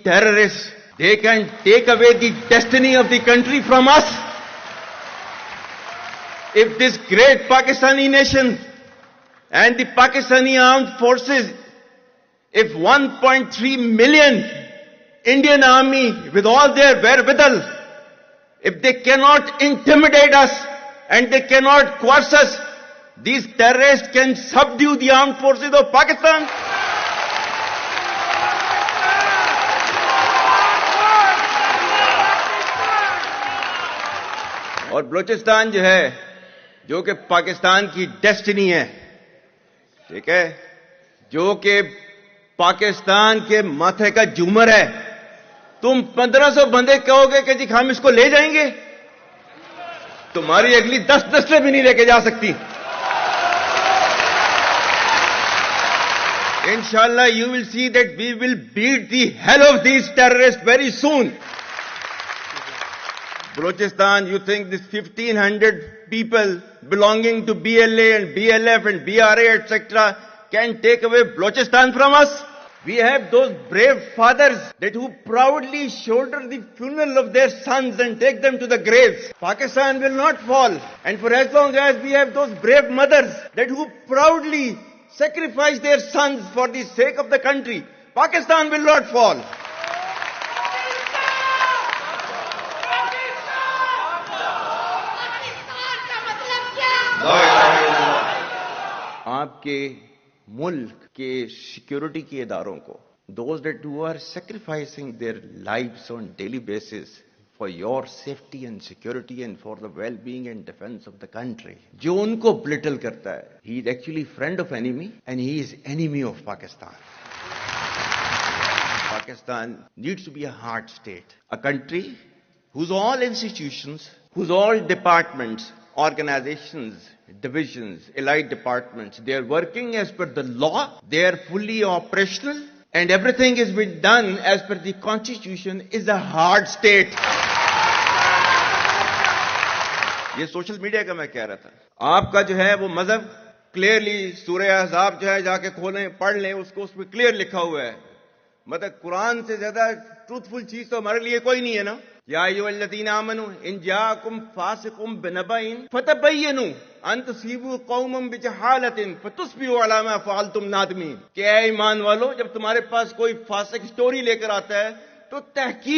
terrorists, they can take away the destiny of the country from us. If this great Pakistani nation and the Pakistani armed forces, if 1.3 million Indian army with all their wherewithal, if they cannot intimidate us and they cannot coerce us, these terrorists can subdue the armed forces of Pakistan. और बलूचिस्तान जो है, जो कि पाकिस्तान की destiny है, ठीक है, जो कि पाकिस्तान के माथे का झूमर है, तुम 1500 बंदे कहोगे कि जी हम इसको ले जाएंगे, तुम्हारी अगली 10 नस्लें भी नहीं लेके जा सकती. Inshallah, you will see that we will beat the hell of these terrorists very soon. Balochistan, you think this 1,500 people belonging to BLA and BLF and BRA, etc., can take away Balochistan from us? We have those brave fathers that who proudly shoulder the funeral of their sons and take them to the graves. Pakistan will not fall. And for as long as we have those brave mothers that who proudly sacrifice their sons for the sake of the country, Pakistan will not fall. आपके मुल्क के security के इदारों को, those that who are sacrificing their lives on daily basis for your safety and security and for the well-being and defense of the country, जो उनको belittle करता है, he is actually friend of enemy and he is enemy of Pakistan. Pakistan needs to be a hard state, a country whose all institutions, whose all departments, organizations, divisions, allied departments, they are working as per the law, they are fully operational, and everything is being done as per the constitution, is a hard state. ये social media का मैं कह रहा था. आपका जो है वो मजहब क्लियरली सूरह अहज़ाब जो है जाके खोलें, पढ़ लें, उसको उसमें क्लियर लिखा हुआ है. मतलब कुरान से ज्यादा ट्रूथफुल चीज तो हमारे लिए कोई नहीं है ना. या अय्युहल्लज़ीना आमनू इन जाअकुम फासिकुम बिनबइन फतबय्यनु अन तुसीबू कौमम बिजहालतिन फतुस्बिहू अला मा फअलतुम नादिमीन. क्या ईमान वालो, जब तुम्हारे पास कोई फासिक स्टोरी लेकर आता है तो तहकीक